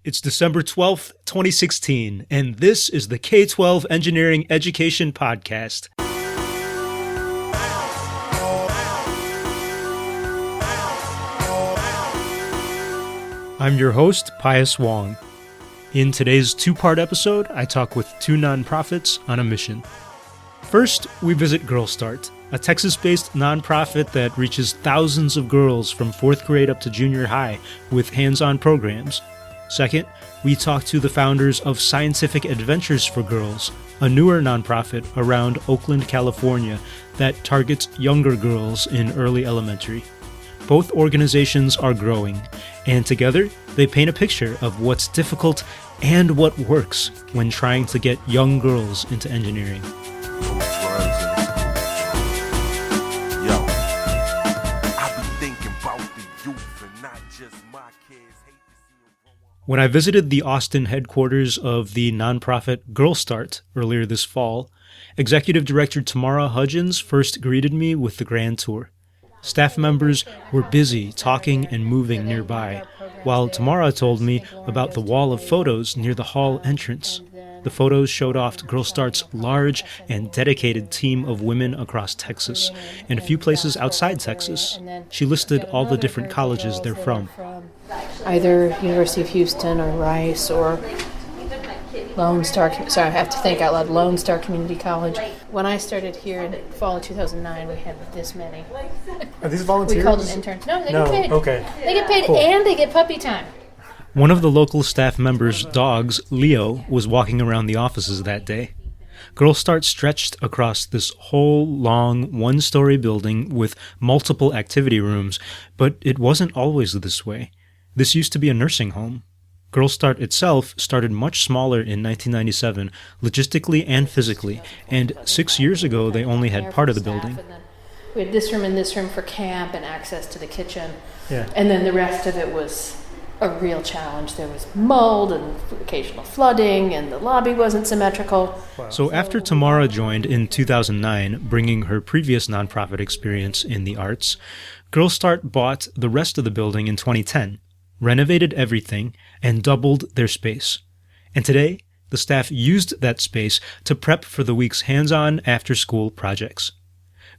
It's December 12th, 2016, and this is the K-12 Engineering Education Podcast. I'm your host, Pius Wong. In today's two-part episode, I talk with two nonprofits on a mission. First, we visit Girlstart, a Texas-based nonprofit that reaches thousands of girls from 4th grade up to junior high with hands-on programs. Second, we talk to the founders of Scientific Adventures for Girls, a newer nonprofit around Oakland, California that targets younger girls in early elementary. Both organizations are growing, and together they paint a picture of what's difficult and what works when trying to get young girls into engineering. When I visited the Austin headquarters of the nonprofit Girlstart earlier this fall, Executive Director Tamara Hudgins first greeted me with the grand tour. Staff members were busy talking and moving nearby, while Tamara told me about the wall of photos near the hall entrance. The photos showed off Girlstart's large and dedicated team of women across Texas and a few places outside Texas. She listed all the different colleges they're from. Either University of Houston or Rice or Lone Star, sorry, I have to think out loud, Lone Star Community College. When I started here in fall of 2009, we had this many. Are these volunteers? We called them interns. No, they get paid. Okay. They get paid, cool. And they get puppy time. One of the local staff members' dogs, Leo, was walking around the offices that day. Girlstart stretched across this whole long one-story building with multiple activity rooms, but it wasn't always this way. This used to be a nursing home. Girlstart itself started much smaller in 1997, logistically and physically, and 6 years ago they only had part of the building. We had this room and this room for camp and access to the kitchen, Yeah. And then the rest of it was a real challenge. There was mold and occasional flooding, and the lobby wasn't symmetrical. Wow. So after Tamara joined in 2009, bringing her previous nonprofit experience in the arts, Girlstart bought the rest of the building in 2010, renovated everything, and doubled their space. And today, the staff used that space to prep for the week's hands-on after-school projects.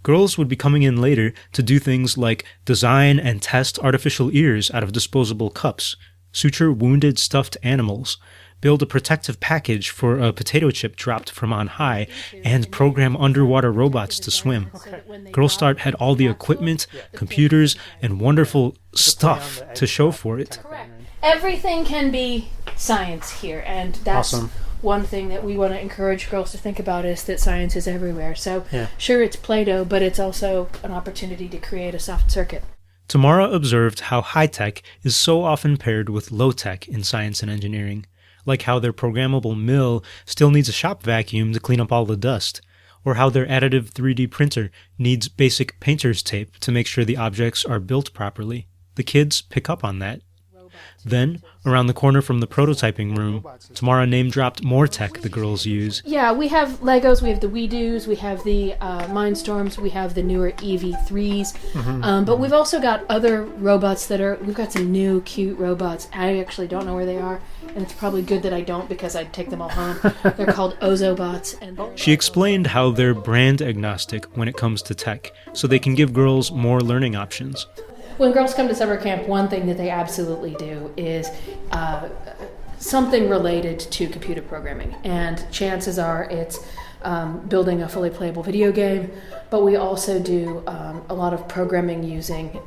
Girls would be coming in later to do things like design and test artificial ears out of disposable cups, suture wounded stuffed animals, build a protective package for a potato chip dropped from on high, and program underwater robots to swim. Girlstart had all the equipment, computers, and wonderful stuff to show for it. Correct. Everything can be science here, and that's awesome. One thing that we want to encourage girls to think about is that science is everywhere. So, Sure, it's Play-Doh, but it's also an opportunity to create a soft circuit. Tamara observed how high-tech is so often paired with low-tech in science and engineering, like how their programmable mill still needs a shop vacuum to clean up all the dust, or how their additive 3D printer needs basic painter's tape to make sure the objects are built properly. The kids pick up on that. Then, around the corner from the prototyping room, Tamara name-dropped more tech the girls use. Yeah, we have Legos, we have the We-Dos, we have the Mindstorms, we have the newer EV3s, but we've also got other robots we've got some new cute robots. I actually don't know where they are, and it's probably good that I don't because I'd take them all home. They're called Ozobots. She explained how they're brand agnostic when it comes to tech, so they can give girls more learning options. When girls come to summer camp, one thing that they absolutely do is something related to computer programming. And chances are it's building a fully playable video game, but we also do a lot of programming using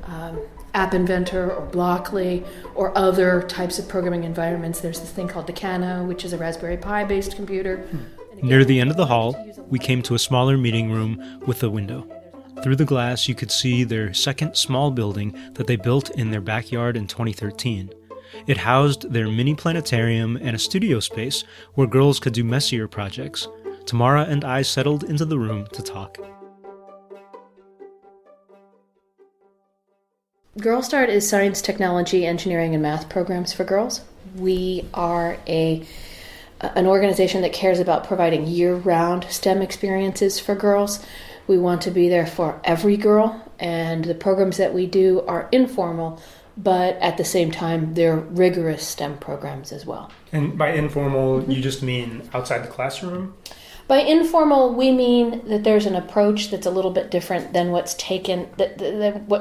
App Inventor or Blockly or other types of programming environments. There's this thing called Decano, which is a Raspberry Pi-based computer. Near the end of the hall, we came to a smaller meeting room with a window. Through the glass, you could see their second small building that they built in their backyard in 2013. It housed their mini planetarium and a studio space where girls could do messier projects. Tamara and I settled into the room to talk. Girlstart is science, technology, engineering, and math programs for girls. We are an organization that cares about providing year-round STEM experiences for girls. We want to be there for every girl, and the programs that we do are informal, but at the same time, they're rigorous STEM programs as well. And by informal, you just mean outside the classroom? By informal, we mean that there's an approach that's a little bit different than what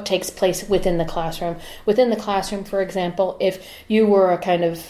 takes place within the classroom. Within the classroom, for example, if you were a kind of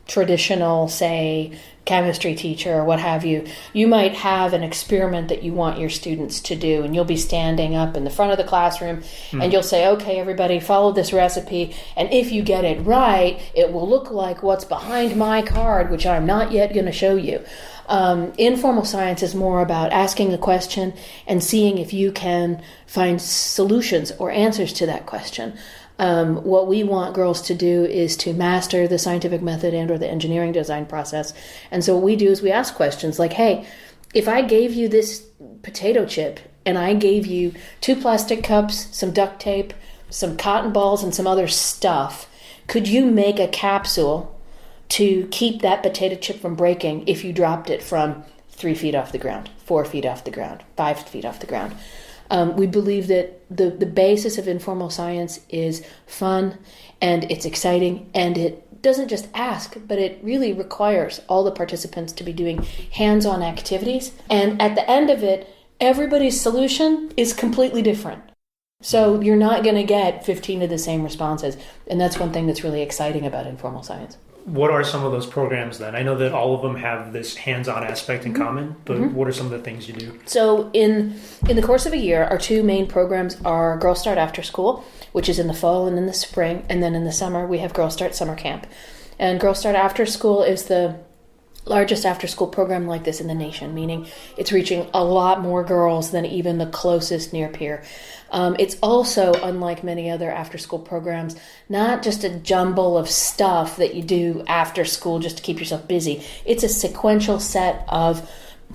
traditional, say, chemistry teacher or what have you, you might have an experiment that you want your students to do, and you'll be standing up in the front of the classroom and you'll say, okay, everybody follow this recipe, and if you get it right, it will look like what's behind my card, which I'm not yet going to show you. Informal science is more about asking a question and seeing if you can find solutions or answers to that question. What we want girls to do is to master the scientific method and or the engineering design process. And so what we do is we ask questions like, hey, if I gave you this potato chip and I gave you 2 plastic cups, some duct tape, some cotton balls, and some other stuff, could you make a capsule to keep that potato chip from breaking if you dropped it from 3 feet off the ground, 4 feet off the ground, 5 feet off the ground? We believe that the basis of informal science is fun and it's exciting, and it doesn't just ask, but it really requires all the participants to be doing hands-on activities. And at the end of it, everybody's solution is completely different. So you're not going to get 15 of the same responses. And that's one thing that's really exciting about informal science. What are some of those programs then? I know that all of them have this hands-on aspect in common, but what are some of the things you do? So in the course of a year, our 2 main programs are Girlstart After School, which is in the fall and in the spring, and then in the summer we have Girlstart Summer Camp. And Girlstart After School is the largest after-school program like this in the nation, meaning it's reaching a lot more girls than even the closest near peer. It's also, unlike many other after-school programs, not just a jumble of stuff that you do after school just to keep yourself busy. It's a sequential set of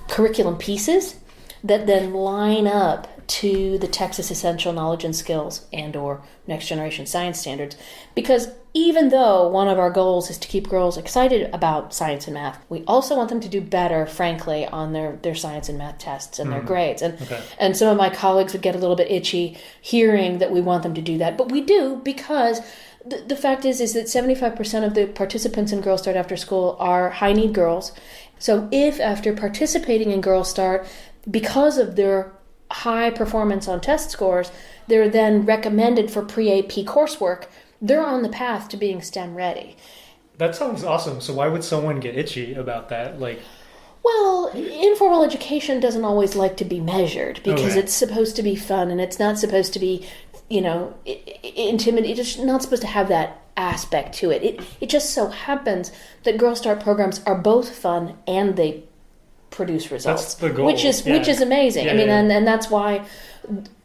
curriculum pieces that then line up to the Texas Essential Knowledge and Skills and or Next Generation Science Standards. Because even though one of our goals is to keep girls excited about science and math, we also want them to do better, frankly, on their science and math tests and their grades. And some of my colleagues would get a little bit itchy hearing that we want them to do that. But we do, because the fact is that 75% of the participants in Girl Start After School are high-need girls. So if after participating in Girl Start, because of their high performance on test scores, they're then recommended for pre-AP coursework, they're on the path to being STEM ready. That sounds awesome. So why would someone get itchy about that? Well, informal education doesn't always like to be measured because it's supposed to be fun and it's not supposed to be, intimidating. It's not supposed to have that aspect to it. It just so happens that Girl Start programs are both fun and they produce results. That's the goal. Which is amazing. Yeah, and that's why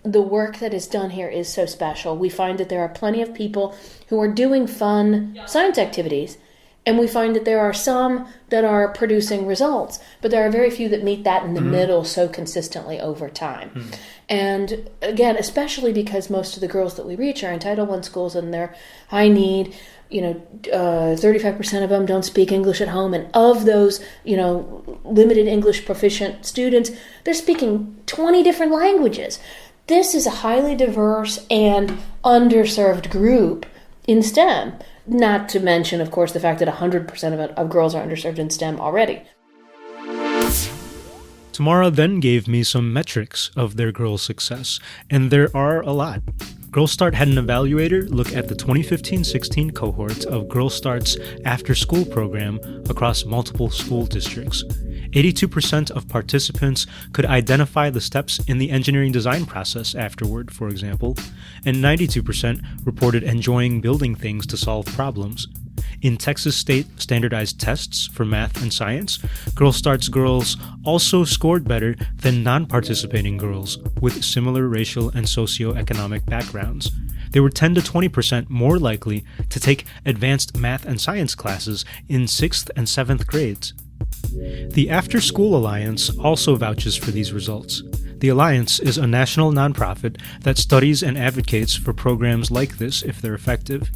the work that is done here is so special. We find that there are plenty of people who are doing fun science activities, and we find that there are some that are producing results, but there are very few that meet that in the middle so consistently over time. And again, especially because most of the girls that we reach are in Title I schools and they're high need, 35% of them don't speak English at home, and of those, limited English proficient students, they're speaking 20 different languages. This is a highly diverse and underserved group in STEM, not to mention, of course, the fact that 100% of girls are underserved in STEM already. Tamara then gave me some metrics of their girls' success, and there are a lot. Girlstart had an evaluator look at the 2015-16 cohort of Girlstart's after-school program across multiple school districts. 82% of participants could identify the steps in the engineering design process afterward, for example, and 92% reported enjoying building things to solve problems. In Texas state standardized tests for math and science, Girlstart's girls also scored better than non-participating girls with similar racial and socioeconomic backgrounds. They were 10 to 20% more likely to take advanced math and science classes in 6th and 7th grades. The After School Alliance also vouches for these results. The Alliance is a national nonprofit that studies and advocates for programs like this if they're effective.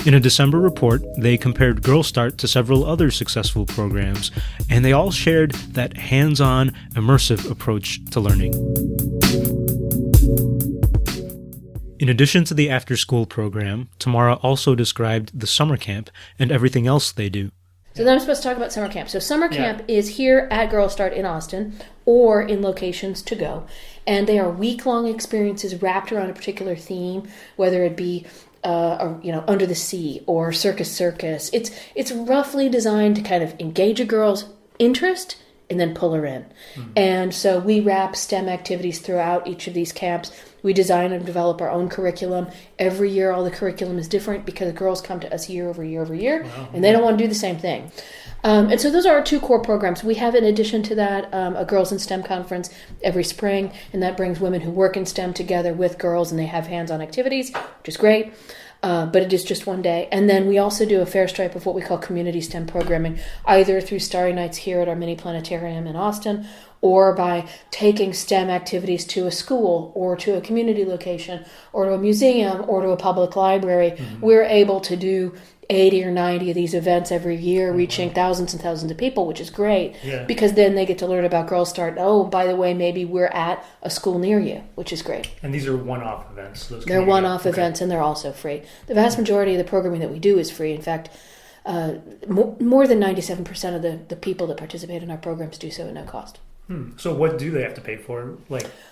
In a December report, they compared Girlstart to several other successful programs, and they all shared that hands-on, immersive approach to learning. In addition to the after-school program, Tamara also described the summer camp and everything else they do. So then I'm supposed to talk about summer camp. So summer camp is here at Girlstart in Austin or in locations to go. And they are week-long experiences wrapped around a particular theme, whether it be under the sea or circus. It's roughly designed to kind of engage a girl's interest and then pull her in. And so we wrap STEM activities throughout each of these camps. We design and develop our own curriculum. Every year, all the curriculum is different because girls come to us year over year over year, and they don't want to do the same thing. And so those are our two core programs. We have, in addition to that, a Girls in STEM conference every spring, and that brings women who work in STEM together with girls, and they have hands-on activities, which is great. But it is just one day. And then we also do a fair stripe of what we call community STEM programming, either through Starry Nights here at our mini planetarium in Austin, or by taking STEM activities to a school or to a community location or to a museum or to a public library. We're able to do 80 or 90 of these events every year, reaching thousands and thousands of people, which is great, because then they get to learn about Girlstart. Oh, by the way, maybe we're at a school near you, which is great. And these are one-off events? They're one-off events, and they're also free. The vast majority of the programming that we do is free. In fact, more than 97% of the people that participate in our programs do so at no cost. So what do they have to pay for?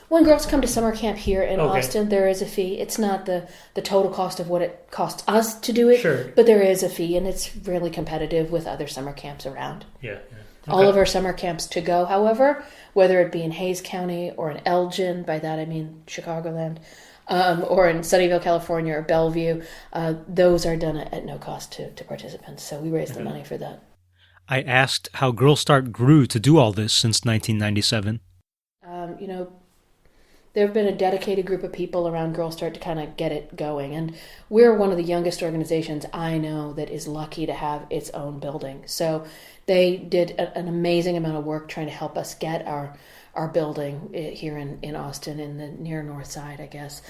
When girls come to summer camp here in Austin, there is a fee. It's not the total cost of what it costs us to do it, but there is a fee, and it's really competitive with other summer camps around. Okay. All of our summer camps to go, however, whether it be in Hayes County or in Elgin, by that I mean Chicagoland, or in Sunnyvale, California, or Bellevue, those are done at no cost to participants. So we raise the money for that. I asked how Girlstart grew to do all this since 1997. There have been a dedicated group of people around Girlstart to kind of get it going. And we're one of the youngest organizations I know that is lucky to have its own building. So they did an amazing amount of work trying to help us get our building here in Austin, in the near north side, I guess.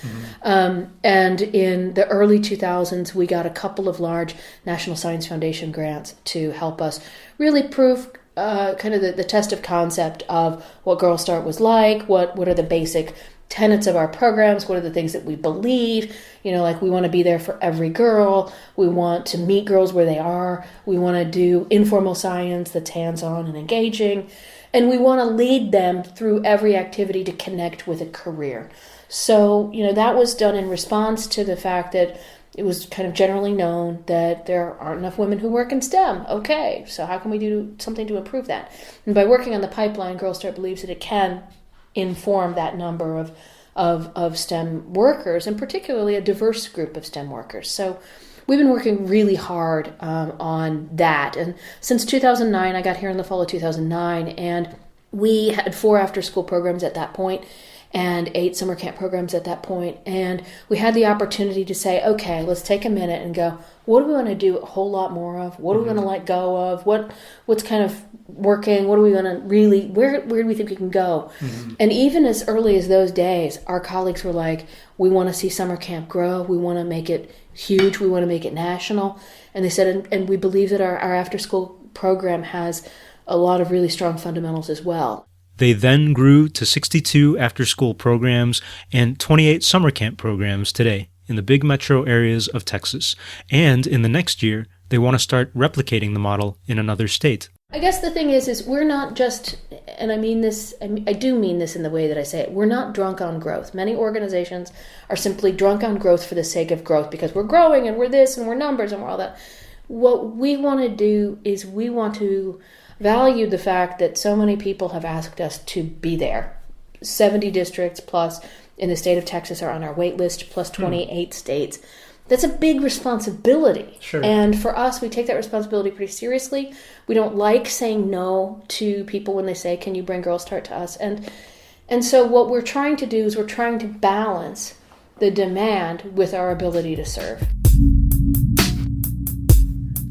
And in the early 2000s, we got a couple of large National Science Foundation grants to help us really prove kind of the test of concept of what Girlstart was like, what are the basic tenets of our programs, what are the things that we believe, we want to be there for every girl, we want to meet girls where they are, we want to do informal science that's hands-on and engaging, and we want to lead them through every activity to connect with a career. So, that was done in response to the fact that it was kind of generally known that there aren't enough women who work in STEM. Okay, so how can we do something to improve that? And by working on the pipeline, Girlstart believes that it can inform that number of STEM workers, and particularly a diverse group of STEM workers. So we've been working really hard on that. And since 2009, I got here in the fall of 2009, and we had 4 after-school programs at that point, and 8 summer camp programs at that point. And we had the opportunity to say, okay, let's take a minute and go, what do we want to do a whole lot more of? What are we going to let go of? What's kind of working? What are we going to really, where do we think we can go? And even as early as those days, our colleagues were like, we want to see summer camp grow. We want to make it huge. We want to make it national. And they said, and we believe that our after-school program has a lot of really strong fundamentals as well. They then grew to 62 after-school programs and 28 summer camp programs today in the big metro areas of Texas. And in the next year, they want to start replicating the model in another state. I guess the thing is we're not just, and I mean this, I do mean this in the way that I say it, we're not drunk on growth. Many organizations are simply drunk on growth for the sake of growth because we're growing and we're this and we're numbers and we're all that. What we want to do is we want to value the fact that so many people have asked us to be there. 70 districts plus in the state of Texas are on our wait list, plus 28 states. That's a big responsibility. Sure. And for us, we take that responsibility pretty seriously. We don't like saying no to people when they say, can you bring Girlstart to us? And so what we're trying to do is we're trying to balance the demand with our ability to serve.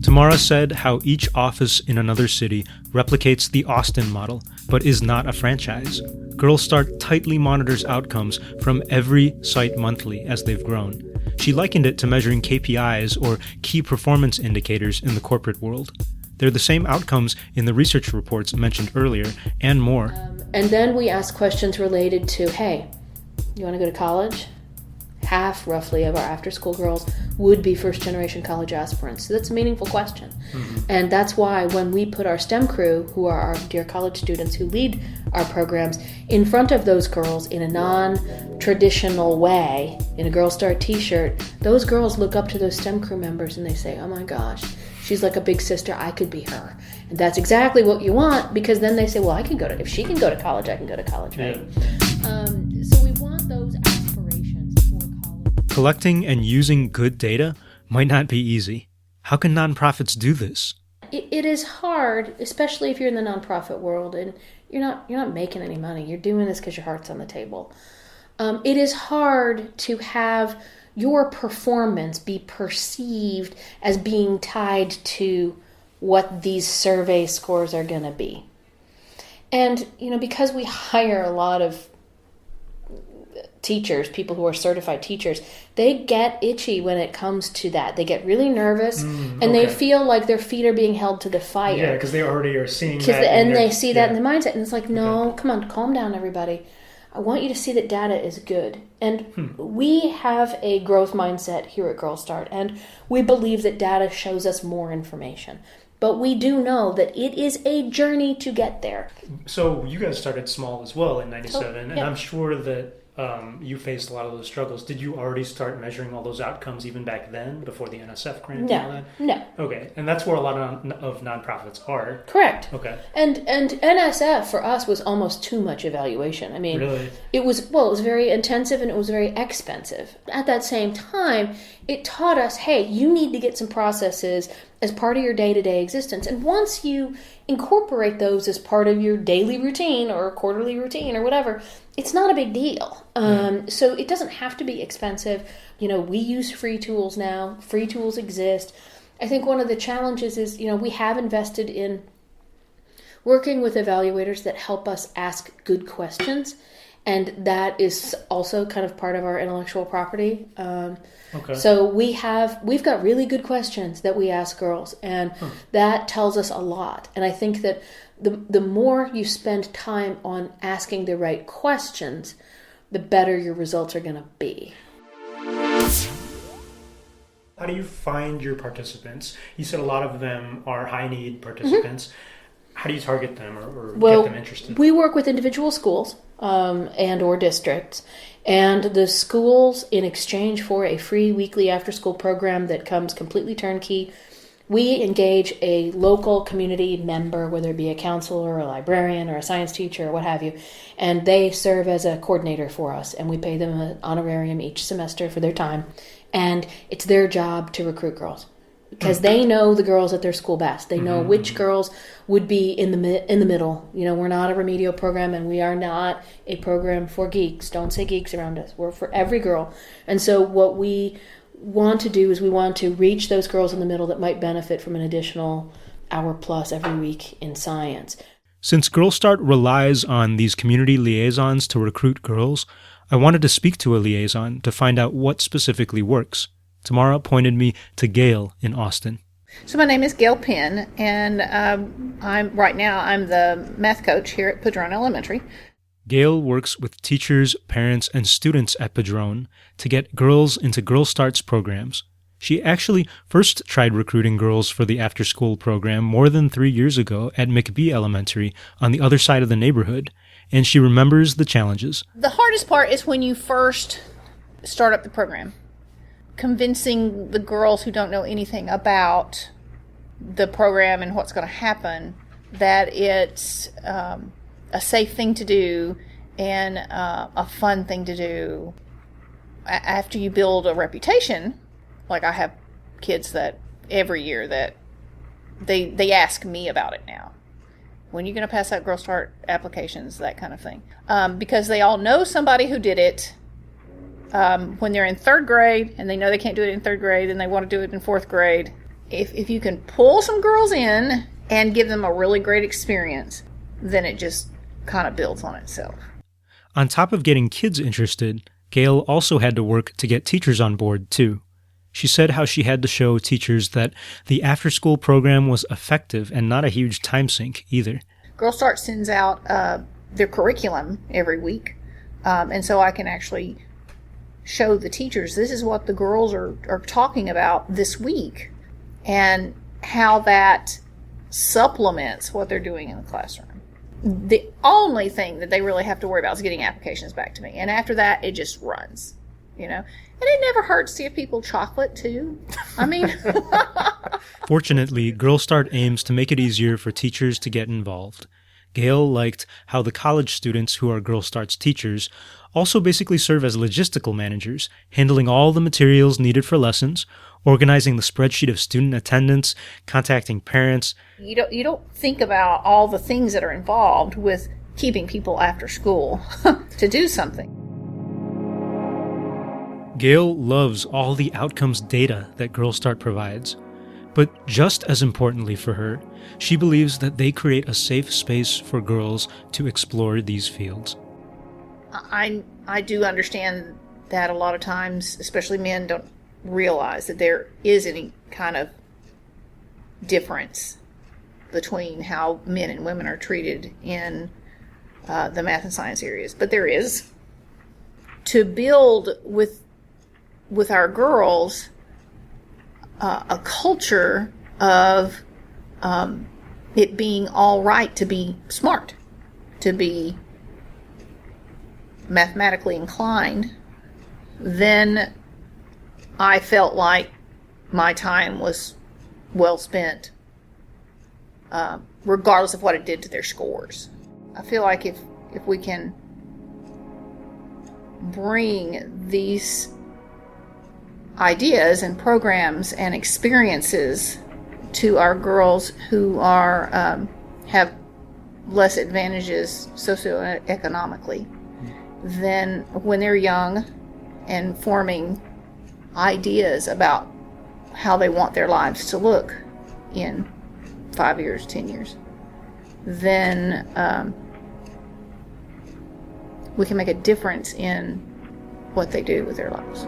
Tamara said how each office in another city replicates the Austin model, but is not a franchise. Girlstart tightly monitors outcomes from every site monthly as they've grown. She likened it to measuring KPIs or key performance indicators in the corporate world. They're the same outcomes in the research reports mentioned earlier, and more. And then we ask questions related to, hey, you want to go to college? half roughly of our after-school girls would be first-generation college aspirants. So that's a meaningful question. And that's why when we put our STEM crew, who are our dear college students who lead our programs, in front of those girls in a non-traditional way, in a Girlstart t-shirt, those girls look up to those STEM crew members and they say, oh my gosh, she's like a big sister, I could be her. And that's exactly what you want, because then they say, well, if she can go to college, I can go to college, right? So we want those aspirations for college. Collecting and using good data might not be easy. How can nonprofits do this? It is hard, especially if you're in the nonprofit world and you're not making any money. You're doing this because your heart's on the table. It is hard to have your performance be perceived as being tied to what these survey scores are going to be. And, because we hire a lot of teachers, people who are certified teachers, they get itchy when it comes to that. They get really nervous and they feel like their feet are being held to the fire. Yeah, because they already are seeing that. And they see that in the mindset. And it's like, no, come on, calm down, everybody. I want you to see that data is good. And we have a growth mindset here at Girlstart, and we believe that data shows us more information. But we do know that it is a journey to get there. So you guys started small as well in 97, and yeah. I'm sure that you faced a lot of those struggles. Did you already start measuring all those outcomes even back then, before the NSF grant and all that? No. Okay, and that's where a lot of nonprofits are. Correct. Okay. And NSF for us was almost too much evaluation. I mean, really? It was very intensive and it was very expensive. At that same time, it taught us, hey, you need to get some processes as part of your day-to-day existence. And once you incorporate those as part of your daily routine or quarterly routine or whatever, it's not a big deal. So it doesn't have to be expensive. We use free tools now. Free tools exist. I think one of the challenges is, we have invested in working with evaluators that help us ask good questions. And that is also kind of part of our intellectual property. So we've got really good questions that we ask girls, and that tells us a lot. And I think that the more you spend time on asking the right questions, the better your results are going to be. How do you find your participants? You said a lot of them are high-need participants. How do you target them or get them interested? We work with individual schools and or districts. And the schools, in exchange for a free weekly after-school program that comes completely turnkey, we engage a local community member, whether it be a counselor or a librarian or a science teacher or what have you, and they serve as a coordinator for us, and we pay them an honorarium each semester for their time. And it's their job to recruit girls, because they know the girls at their school best. They know which girls would be in the middle. We're not a remedial program, and we are not a program for geeks. Don't say geeks around us. We're for every girl. And so what we want to do is we want to reach those girls in the middle that might benefit from an additional hour plus every week in science. Since Girlstart relies on these community liaisons to recruit girls, I wanted to speak to a liaison to find out what specifically works. Tamara pointed me to Gail in Austin. So my name is Gail Penn, and I'm the math coach here at Padron Elementary. Gail works with teachers, parents, and students at Padron to get girls into Girlstart's programs. She actually first tried recruiting girls for the after-school program more than 3 years ago at McBee Elementary on the other side of the neighborhood, and she remembers the challenges. The hardest part is when you first start up the program. Convincing the girls who don't know anything about the program and what's going to happen that it's a safe thing to do and a fun thing to do. After you build a reputation, like I have kids that every year that they ask me about it now. When are you going to pass out Girlstart applications, that kind of thing. Because they all know somebody who did it. When they're in third grade and they know they can't do it in third grade and they want to do it in fourth grade, if you can pull some girls in and give them a really great experience, then it just kind of builds on itself. On top of getting kids interested, Gail also had to work to get teachers on board, too. She said how she had to show teachers that the after-school program was effective and not a huge time sink either. Girlstart sends out their curriculum every week, and so I can actually show the teachers, this is what the girls are talking about this week, and how that supplements what they're doing in the classroom. The only thing that they really have to worry about is getting applications back to me. And after that, it just runs, And it never hurts to give people chocolate, too. I mean... Fortunately, Girlstart aims to make it easier for teachers to get involved. Gail liked how the college students who are Girlstart's teachers also basically serve as logistical managers, handling all the materials needed for lessons, organizing the spreadsheet of student attendance, contacting parents. You don't think about all the things that are involved with keeping people after school to do something. Gail loves all the outcomes data that Girlstart provides. But just as importantly for her, she believes that they create a safe space for girls to explore these fields. I do understand that a lot of times, especially men, don't realize that there is any kind of difference between how men and women are treated in the math and science areas. But there is. To build with our girls a culture of it being all right to be smart, to be mathematically inclined, then I felt like my time was well spent, regardless of what it did to their scores. I feel like if we can bring these ideas and programs and experiences to our girls who are have less advantages socioeconomically, then when they're young and forming ideas about how they want their lives to look in 5 years, 10 years, then we can make a difference in what they do with their lives.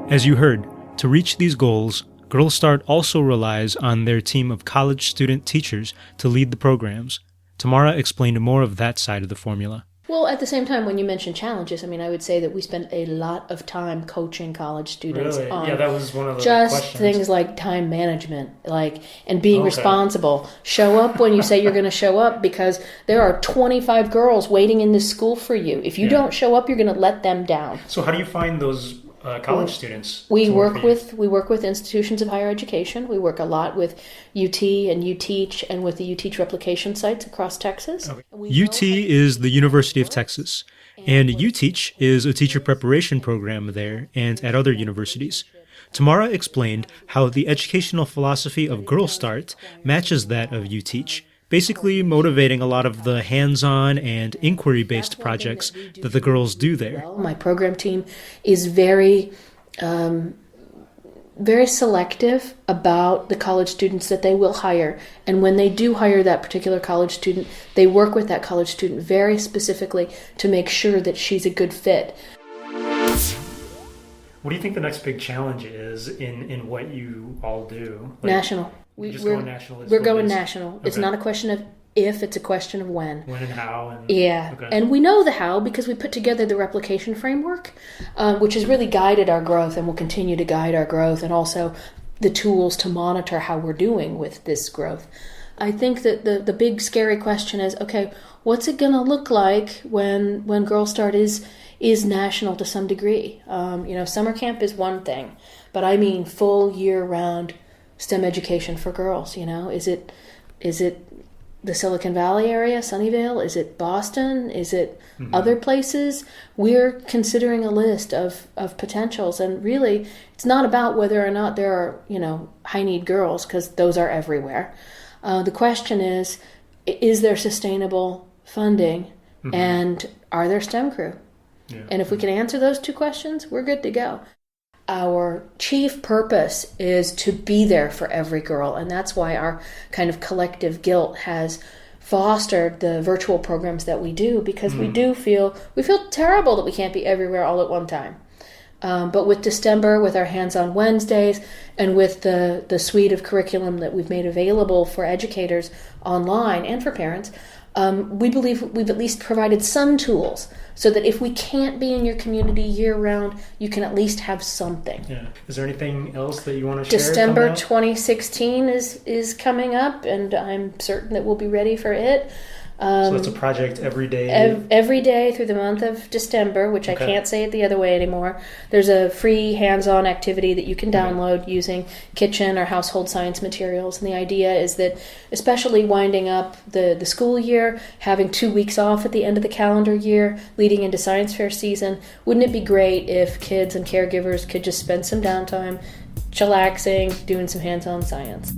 As you heard, to reach these goals, Girlstart also relies on their team of college student teachers to lead the programs. Tamara explained more of that side of the formula. Well, at the same time, when you mention challenges, I would say that we spend a lot of time coaching college students on that was one of the just questions. Things like time management, and being responsible. Show up when you say you're going to show up, because there are 25 girls waiting in this school for you. If you don't show up, you're going to let them down. So how do you find those college students? We work with institutions of higher education. We work a lot with UT and UTeach and with the UTeach replication sites across Texas. Okay. UT is the University of Texas, and UTeach is a teacher preparation program there and at other universities. Tamara explained how the educational philosophy of Girlstart matches that of UTeach, basically motivating a lot of the hands-on and inquiry-based projects that the girls do there. My program team is very selective about the college students that they will hire. And when they do hire that particular college student, they work with that college student very specifically to make sure that she's a good fit. What do you think the next big challenge is in what you all do? National. We're going national. Okay. It's not a question of if, it's a question of when. When and how. And we know the how because we put together the replication framework, which has really guided our growth and will continue to guide our growth, and also the tools to monitor how we're doing with this growth. I think that the big scary question is, okay, what's it going to look like when Girlstart is national to some degree? Summer camp is one thing, but I mean full year-round STEM education for girls. Is it the Silicon Valley area, Sunnyvale? Is it Boston? Is it other places? We're considering a list of potentials, and really, it's not about whether or not there are high-need girls, because those are everywhere. The question is there sustainable funding, and are there STEM crew? Yeah. And if we can answer those two questions, we're good to go. Our chief purpose is to be there for every girl, and that's why our kind of collective guilt has fostered the virtual programs that we do, because we feel terrible that we can't be everywhere all at one time. But with December, with our Hands-On Wednesdays, and with the suite of curriculum that we've made available for educators online and for parents, we believe we've at least provided some tools so that if we can't be in your community year-round, you can at least have something. Yeah. Is there anything else that you want to share? December 2016 is coming up, and I'm certain that we'll be ready for it. So it's a project every day? Every day through the month of December, which I can't say it the other way anymore. There's a free hands-on activity that you can download using kitchen or household science materials. And the idea is that, especially winding up the school year, having 2 weeks off at the end of the calendar year, leading into science fair season, wouldn't it be great if kids and caregivers could just spend some downtime chillaxing, doing some hands-on science?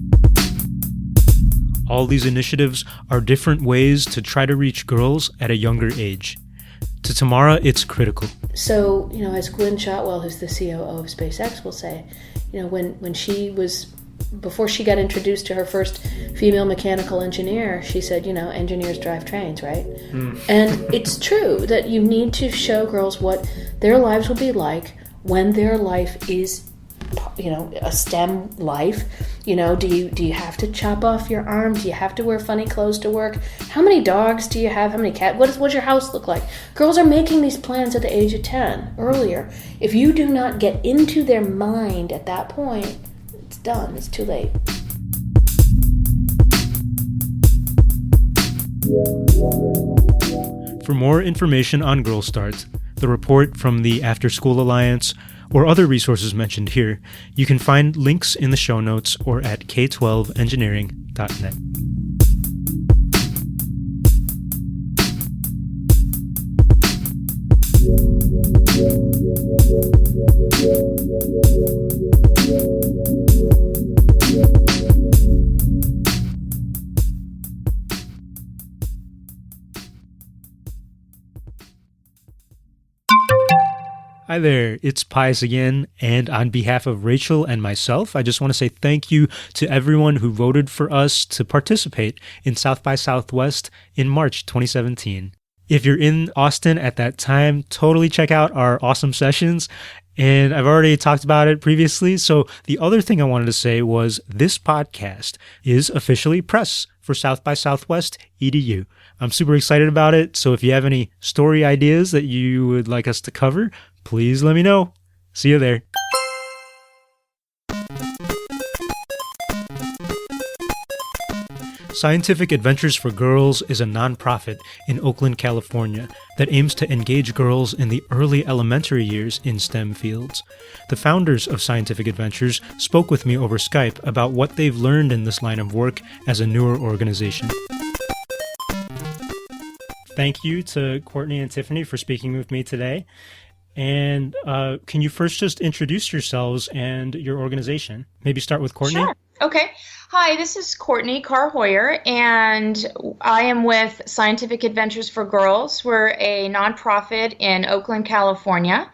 All these initiatives are different ways to try to reach girls at a younger age. To Tamara, it's critical. So, as Gwen Shotwell, who's the COO of SpaceX, will say, when she was, before she got introduced to her first female mechanical engineer, she said, engineers drive trains, right? And it's true that you need to show girls what their lives will be like when their life is a STEM life. Do you have to chop off your arm? Do you have to wear funny clothes to work? How many dogs do you have? How many cats? What does your house look like? Girls are making these plans at the age of 10, earlier. If you do not get into their mind at that point, it's done. It's too late. For more information on Girlstart, the report from the After School Alliance, or other resources mentioned here, you can find links in the show notes or at k12engineering.net. Hi there, it's Pies again, and on behalf of Rachel and myself, I just want to say thank you to everyone who voted for us to participate in South by Southwest in March 2017. If you're in Austin at that time, totally check out our awesome sessions, and I've already talked about it previously, so the other thing I wanted to say was this podcast is officially press for South by Southwest EDU. I'm super excited about it, so if you have any story ideas that you would like us to cover, please let me know. See you there. Scientific Adventures for Girls is a nonprofit in Oakland, California that aims to engage girls in the early elementary years in STEM fields. The founders of Scientific Adventures spoke with me over Skype about what they've learned in this line of work as a newer organization. Thank you to Courtenay and Tiffany for speaking with me today. And can you first just introduce yourselves and your organization? Maybe start with Courtenay. Sure. Okay. Hi, this is Courtenay Carr-Heuer, and I am with Scientific Adventures for Girls. We're a nonprofit in Oakland, California,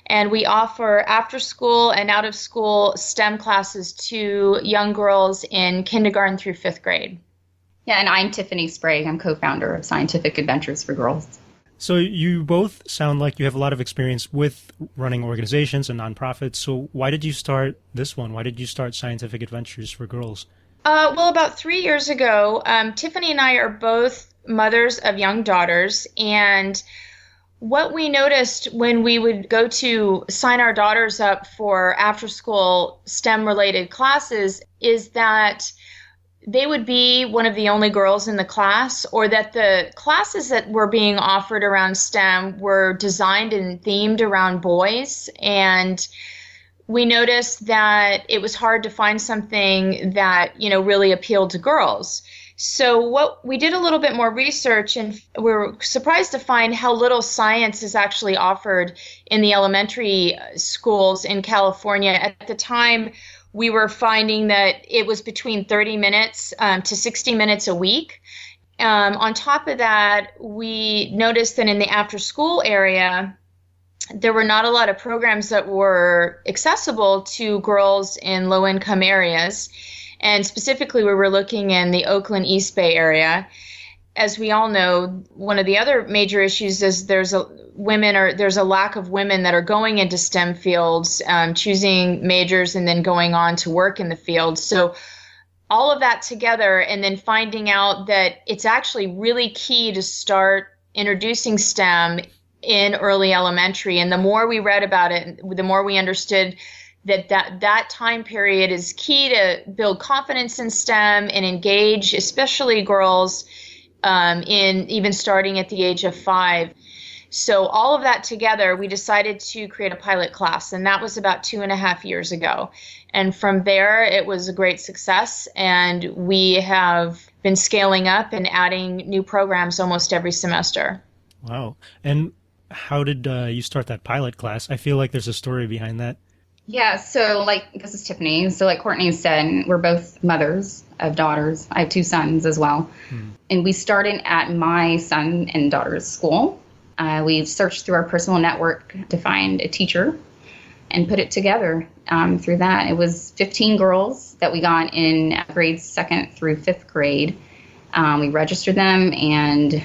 and we offer after-school and out-of-school STEM classes to young girls in kindergarten through 5th grade. Yeah, and I'm Tiffany Sprague. I'm co-founder of Scientific Adventures for Girls. So you both sound like you have a lot of experience with running organizations and nonprofits. So why did you start this one? Why did you start Scientific Adventures for Girls? Well, about 3 years ago, Tiffany and I are both mothers of young daughters. And what we noticed when we would go to sign our daughters up for after-school STEM-related classes is that they would be one of the only girls in the class, or that the classes that were being offered around STEM were designed and themed around boys. And we noticed that it was hard to find something that, really appealed to girls. So we did a little bit more research, and we were surprised to find how little science is actually offered in the elementary schools in California. At the time, we were finding that it was between 30 minutes to 60 minutes a week. On top of that, we noticed that in the after-school area, there were not a lot of programs that were accessible to girls in low-income areas. And specifically, we were looking in the Oakland East Bay area. As we all know, one of the other major issues is there's a lack of women that are going into STEM fields, choosing majors and then going on to work in the field. So all of that together, and then finding out that it's actually really key to start introducing STEM in early elementary. And the more we read about it, the more we understood that time period is key to build confidence in STEM and engage, especially girls, in even starting at the age of 5. So all of that together, we decided to create a pilot class, and that was about 2.5 years ago. And from there, it was a great success, and we have been scaling up and adding new programs almost every semester. Wow. And how did you start that pilot class? I feel like there's a story behind that. Yeah, so this is Tiffany. So like Courtenay said, we're both mothers of daughters. I have 2 sons as well. And we started at my son and daughter's school. We searched through our personal network to find a teacher and put it together through that. It was 15 girls that we got in grades 2nd through 5th grade. We registered them, and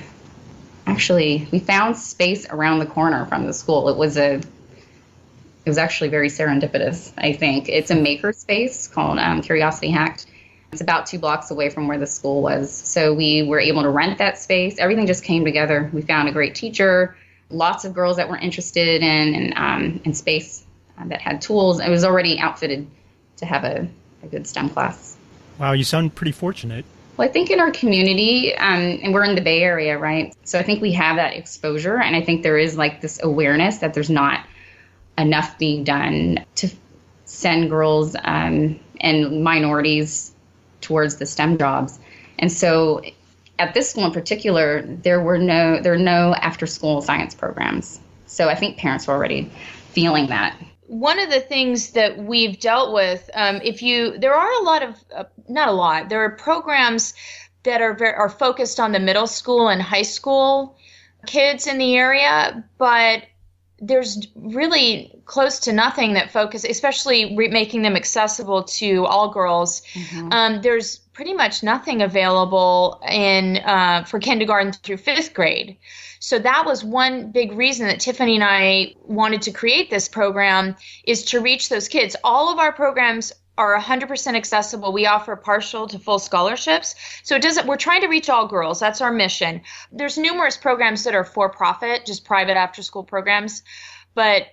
actually we found space around the corner from the school. It was actually very serendipitous, I think. It's a maker space called Curiosity Hacked. It's about 2 blocks away from where the school was. So we were able to rent that space. Everything just came together. We found a great teacher, lots of girls that were interested in space that had tools. It was already outfitted to have a good STEM class. Wow, you sound pretty fortunate. Well, I think in our community, and we're in the Bay Area, right? So I think we have that exposure, and I think there is this awareness that there's not enough being done to send girls and minorities towards the STEM jobs. And so at this school in particular, there are no after-school science programs. So I think parents were already feeling that. One of the things that we've dealt with, there are programs that are focused on the middle school and high school kids in the area, but there's really close to nothing that focus, especially making them accessible to all girls. There's pretty much nothing available for kindergarten through 5th grade. So that was one big reason that Tiffany and I wanted to create this program, is to reach those kids. All of our programs are 100% accessible. We offer partial to full scholarships. So we're trying to reach all girls. That's our mission. There's numerous programs that are for-profit, just private after-school programs, but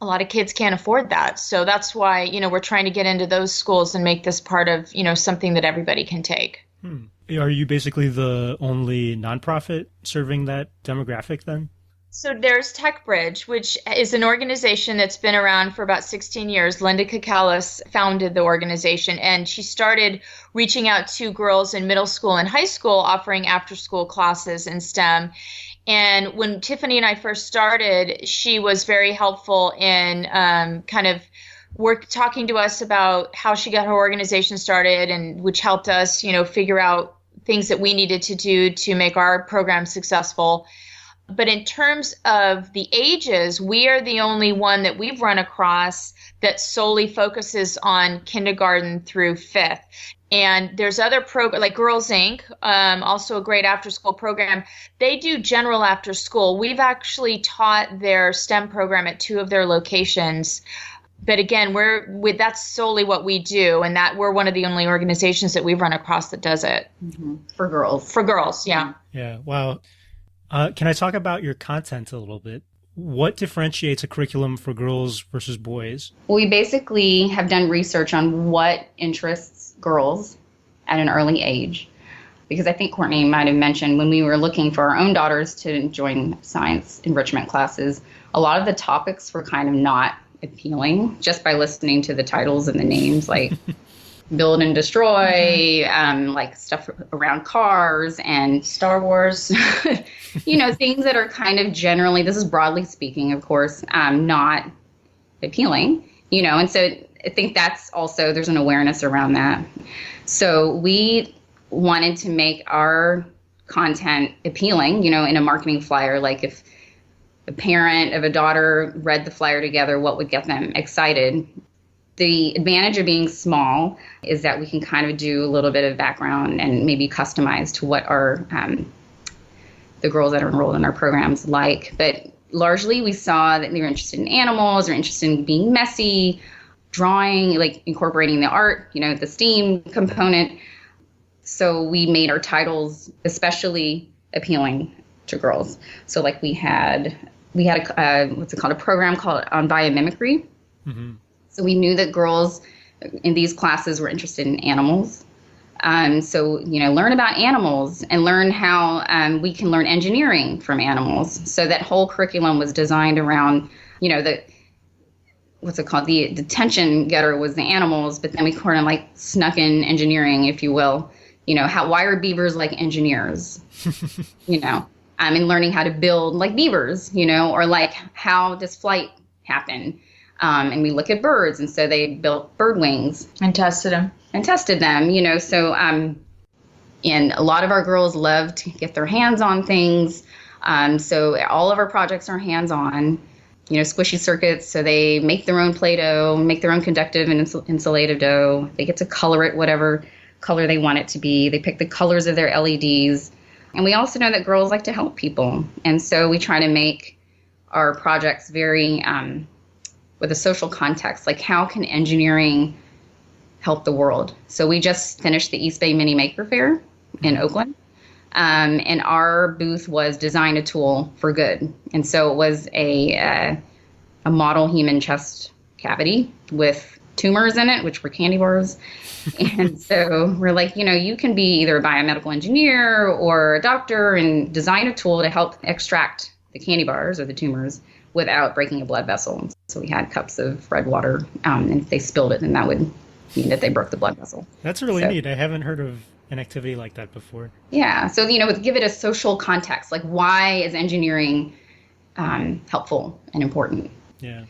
a lot of kids can't afford that. So that's why, we're trying to get into those schools and make this part of, something that everybody can take. Are you basically the only nonprofit serving that demographic then? So there's TechBridge, which is an organization that's been around for about 16 years. Linda Kakalis founded the organization, and she started reaching out to girls in middle school and high school, offering after-school classes in STEM. And when Tiffany and I first started, she was very helpful in talking to us about how she got her organization started, and which helped us, figure out things that we needed to do to make our program successful. But in terms of the ages, we are the only one that we've run across that solely focuses on kindergarten through 5th. And there's other programs like Girls Inc., also a great after-school program. They do general after-school. We've actually taught their STEM program at 2 of their locations. But again, that's solely what we do, and that we're one of the only organizations that we've run across that does it. For girls. For girls, yeah. Yeah, wow. Can I talk about your content a little bit? What differentiates a curriculum for girls versus boys? We basically have done research on what interests girls at an early age. Because I think Courtenay might have mentioned when we were looking for our own daughters to join science enrichment classes, a lot of the topics were kind of not appealing just by listening to the titles and the names, like Build and Destroy, like stuff around cars and Star Wars. Things that are kind of generally, this is broadly speaking, of course, not appealing, and so I think that's also, there's an awareness around that. So we wanted to make our content appealing, in a marketing flyer, like if a parent of a daughter read the flyer together, what would get them excited? The advantage of being small is that we can kind of do a little bit of background and maybe customize to what our the girls that are enrolled in our programs like. But largely we saw that they were interested in animals or interested in being messy. drawing, like incorporating the art, the STEAM component. So we made our titles especially appealing to girls. So like we had a a program called on biomimicry. Mm-hmm. So we knew that girls in these classes were interested in animals. So learn about animals and learn how we can learn engineering from animals. So that whole curriculum was designed around, the detention getter was the animals, but then we kind of like snuck in engineering, if you will. Why are beavers like engineers? And learning how to build like beavers, or like how does flight happen? And we look at birds, and so they built bird wings and tested them. So and a lot of our girls love to get their hands on things. So all of our projects are hands-on, squishy circuits. So they make their own Play-Doh, make their own conductive and insulative dough. They get to color it whatever color they want it to be. They pick the colors of their LEDs. And we also know that girls like to help people. And so we try to make our projects very with a social context, like how can engineering help the world? So we just finished the East Bay Mini Maker Fair in Oakland. And our booth was Design a Tool for Good. And so it was a model human chest cavity with tumors in it, which were candy bars. And so we're like, you can be either a biomedical engineer or a doctor and design a tool to help extract the candy bars or the tumors without breaking a blood vessel. So we had cups of red water, and if they spilled it, then that would mean that they broke the blood vessel. That's really neat. I haven't heard of an activity like that before. Yeah. So, give it a social context. Like, why is engineering helpful and important? Yeah.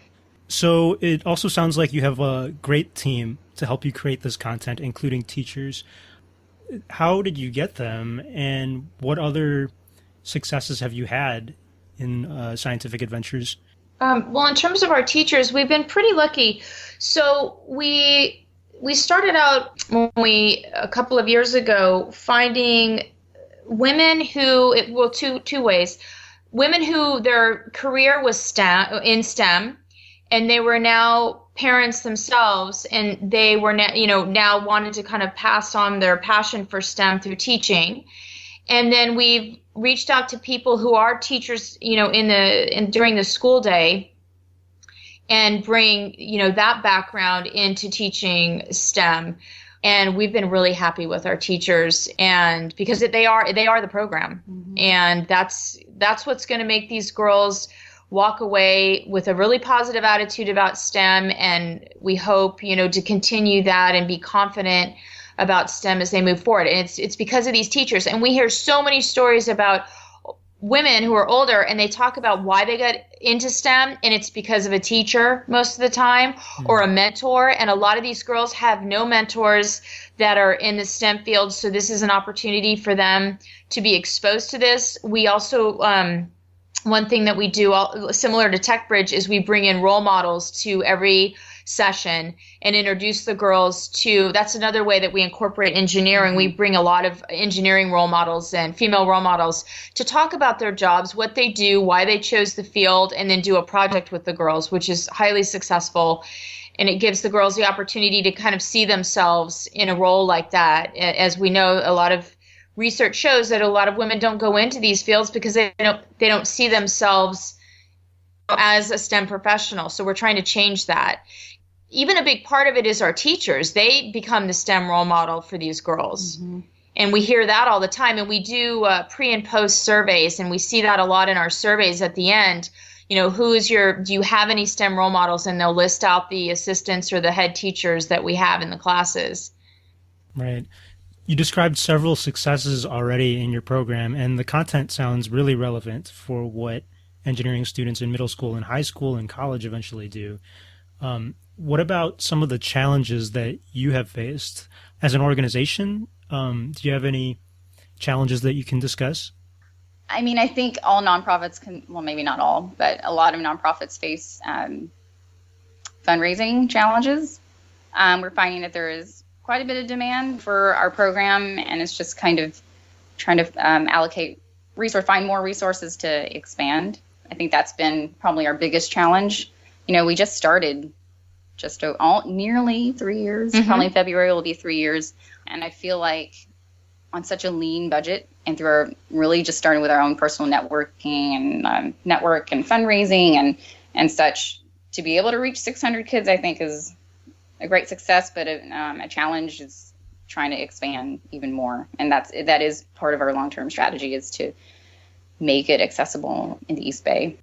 So it also sounds like you have a great team to help you create this content, including teachers. How did you get them, and what other successes have you had in scientific adventures? Well, in terms of our teachers, we've been pretty lucky. So we started out a couple of years ago, finding women who, two ways, women who their career was in STEM, and they were now parents themselves, and they were now wanted to kind of pass on their passion for STEM through teaching. And then we've reached out to people who are teachers, during the school day, and bring that background into teaching STEM. And we've been really happy with our teachers, and because they are the program, mm-hmm. and that's what's going to make these girls walk away with a really positive attitude about STEM. And we hope to continue that and be confident about STEM as they move forward. And it's because of these teachers. And we hear so many stories about women who are older, and they talk about why they got into STEM, and it's because of a teacher most of the time, or a mentor. And a lot of these girls have no mentors that are in the STEM field, so this is an opportunity for them to be exposed to this. We also one thing that we do, similar to TechBridge, is we bring in role models to every session and introduce the girls to, that's another way that we incorporate engineering. We bring a lot of engineering role models and female role models to talk about their jobs, what they do, why they chose the field, and then do a project with the girls, which is highly successful. And it gives the girls the opportunity to kind of see themselves in a role like that. As we know, a lot of research shows that a lot of women don't go into these fields because they don't see themselves as a STEM professional. So we're trying to change that. Even a big part of it is our teachers. They become the STEM role model for these girls. Mm-hmm. And we hear that all the time. And we do pre and post surveys, and we see that a lot in our surveys at the end. Do you have any STEM role models? And they'll list out the assistants or the head teachers that we have in the classes. Right. You described several successes already in your program, and the content sounds really relevant for what engineering students in middle school and high school and college eventually do. What about some of the challenges that you have faced as an organization? Do you have any challenges that you can discuss? I mean, I think all nonprofits maybe not all, but a lot of nonprofits face fundraising challenges. We're finding that there is quite a bit of demand for our program, and it's just kind of trying to find more resources to expand. I think that's been probably our biggest challenge. We just started nearly 3 years. Probably in February will be 3 years. And I feel like on such a lean budget and through our really just starting with our own personal networking and network and fundraising and such, to be able to reach 600 kids, I think is a great success, but a challenge is trying to expand even more. And that is part of our long-term strategy, is to make it accessible in the East Bay.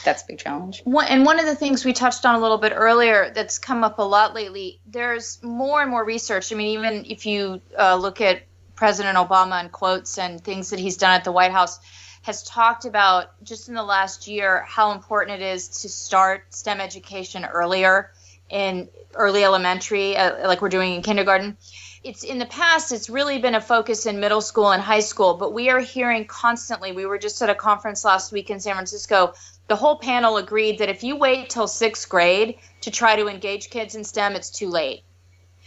That's a big challenge. And one of the things we touched on a little bit earlier that's come up a lot lately, there's more and more research. I mean, even if you look at President Obama and quotes and things that he's done at the White House, has talked about just in the last year how important it is to start STEM education earlier, in early elementary, like we're doing in kindergarten. It's in the past, it's really been a focus in middle school and high school, but we are hearing constantly. We were just at a conference last week in San Francisco. The whole panel agreed that if you wait till 6th grade to try to engage kids in STEM, it's too late.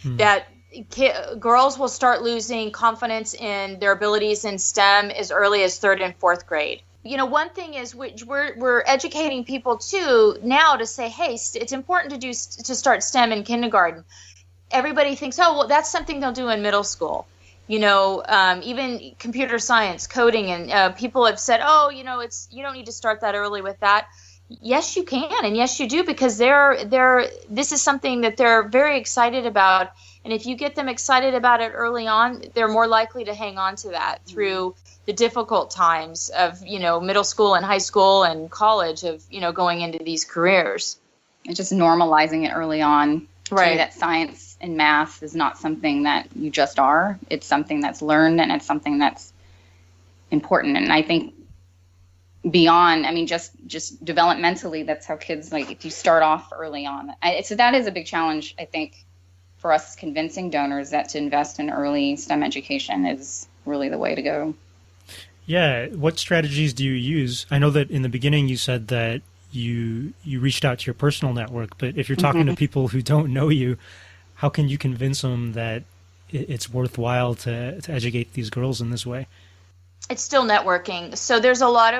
That girls will start losing confidence in their abilities in STEM as early as 3rd and 4th grade. You know, one thing is we're educating people too now to say, hey, it's important to start STEM in kindergarten. Everybody thinks, oh, well, that's something they'll do in middle school. You know, even computer science, coding, and people have said, oh, you know, you don't need to start that early with that. Yes, you can, and yes, you do, because this is something that they're very excited about. And if you get them excited about it early on, they're more likely to hang on to that through the difficult times of, you know, middle school and high school and college, of, you know, going into these careers. It's just normalizing it early on. Right. That science and math is not something that you just are. It's something that's learned, and it's something that's important. And I think beyond, I mean, just developmentally, that's how kids, like, if you start off early on. So that is a big challenge, I think, for us, convincing donors that to invest in early STEM education is really the way to go. Yeah. What strategies do you use? I know that in the beginning you said that you reached out to your personal network, but if you're talking to people who don't know you, how can you convince them that it's worthwhile to educate these girls in this way? It's still networking. So there's a lot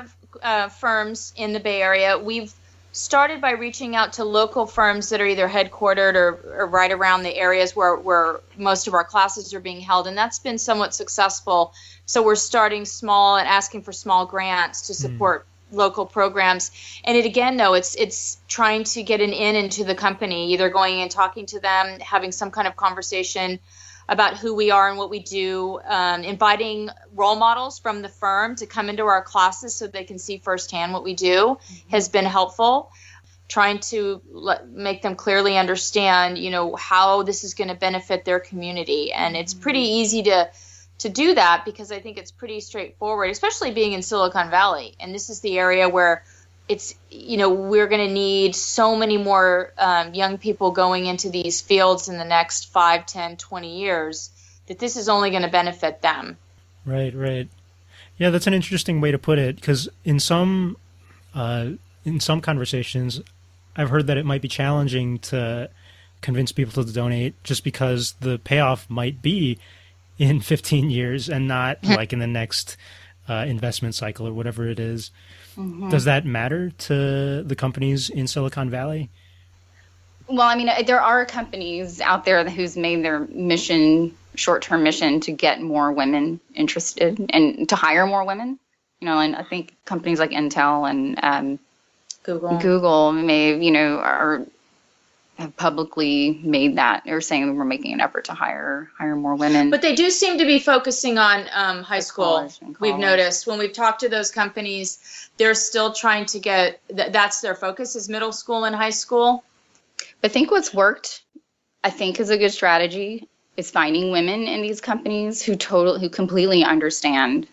of firms in the Bay Area. We've started by reaching out to local firms that are either headquartered or right around the areas where most of our classes are being held, and that's been somewhat successful. So we're starting small and asking for small grants to support local programs. And it, again, though, it's trying to get an in into the company, either going and talking to them, having some kind of conversation about who we are and what we do, inviting role models from the firm to come into our classes so they can see firsthand what we do has been helpful. Trying to make them clearly understand, you know, how this is going to benefit their community. And it's pretty easy to do that, because I think it's pretty straightforward, especially being in Silicon Valley. And this is the area where it's, you know, we're going to need so many more young people going into these fields in the next 5, 10, 20 years, that this is only going to benefit them. Right. Yeah, that's an interesting way to put it, because in some conversations, I've heard that it might be challenging to convince people to donate just because the payoff might be in 15 years and not like in the next investment cycle or whatever it is. Does that matter to the companies in Silicon Valley? Well, I mean, there are companies out there who's made their short-term mission to get more women interested and to hire more women. You know, and I think companies like Intel and Google may, you know, have publicly made that, or saying we're making an effort to hire more women. But they do seem to be focusing on high school. We've noticed when we've talked to those companies, they're still trying to get, that's their focus, is middle school and high school. I think what's worked, I think, is a good strategy, is finding women in these companies who completely understand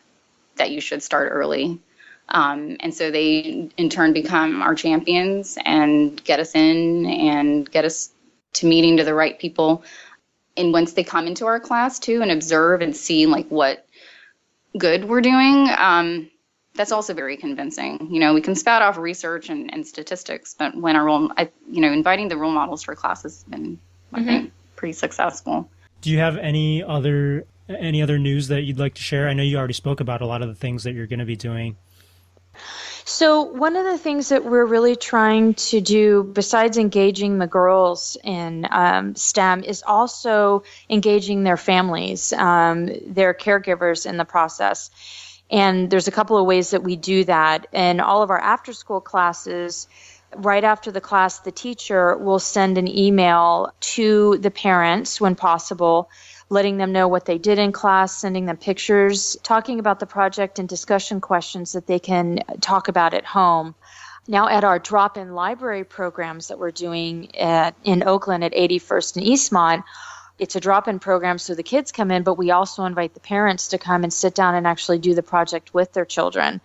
that you should start early. And so they, in turn, become our champions and get us in and get us to meeting to the right people. And once they come into our class, too, and observe and see, like, what good we're doing, that's also very convincing. You know, we can spout off research and statistics, but when inviting the role models for classes has been, I think, pretty successful. Do you have any other news that you'd like to share? I know you already spoke about a lot of the things that you're going to be doing. So one of the things that we're really trying to do, besides engaging the girls in STEM, is also engaging their families, their caregivers in the process. And there's a couple of ways that we do that. In all of our after-school classes, right after the class, the teacher will send an email to the parents when possible, letting them know what they did in class, sending them pictures, talking about the project and discussion questions that they can talk about at home. Now at our drop-in library programs that we're doing in Oakland at 81st and Eastmont, it's a drop-in program, so the kids come in, but we also invite the parents to come and sit down and actually do the project with their children.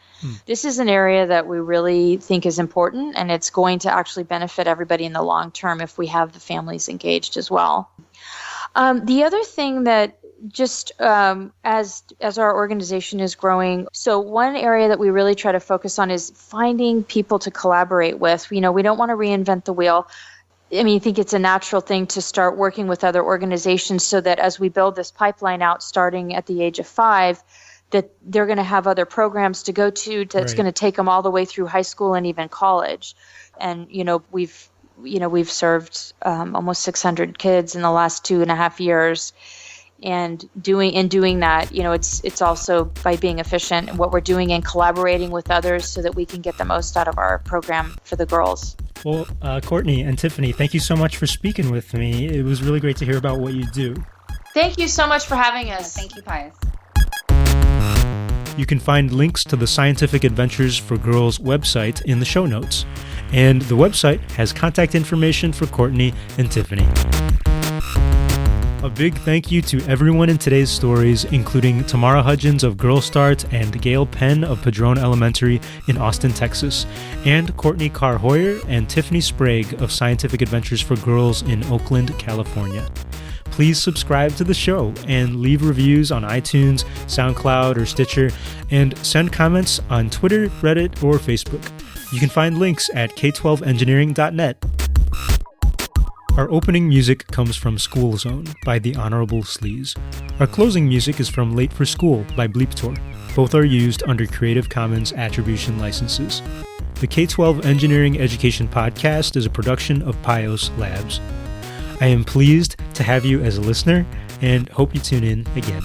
This is an area that we really think is important, and it's going to actually benefit everybody in the long term if we have the families engaged as well. The other thing that just as our organization is growing, so one area that we really try to focus on is finding people to collaborate with. We don't want to reinvent the wheel. I mean, I think it's a natural thing to start working with other organizations so that as we build this pipeline out starting at the age of 5, that they're going to have other programs to go to that's going to take them all the way through high school and even college. And, we've served almost 600 kids in the last 2.5 years. And doing that, it's also by being efficient in what we're doing and collaborating with others so that we can get the most out of our program for the girls. Well, Courtenay and Tiffany, thank you so much for speaking with me. It was really great to hear about what you do. Thank you so much for having us. Thank you, Pius. You can find links to the Scientific Adventures for Girls website in the show notes. And the website has contact information for Courtenay and Tiffany. A big thank you to everyone in today's stories, including Tamara Hudgins of Girlstart and Gail Penn of Padron Elementary in Austin, Texas, and Courtenay Carr-Heuer and Tiffany Sprague of Scientific Adventures for Girls in Oakland, California. Please subscribe to the show and leave reviews on iTunes, SoundCloud, or Stitcher, and send comments on Twitter, Reddit, or Facebook. You can find links at k12engineering.net. Our opening music comes from School Zone by the Honorable Sleaze. Our closing music is from Late for School by Bleeptor. Both are used under Creative Commons Attribution licenses. The K-12 Engineering Education Podcast is a production of Pios Labs. I am pleased to have you as a listener and hope you tune in again.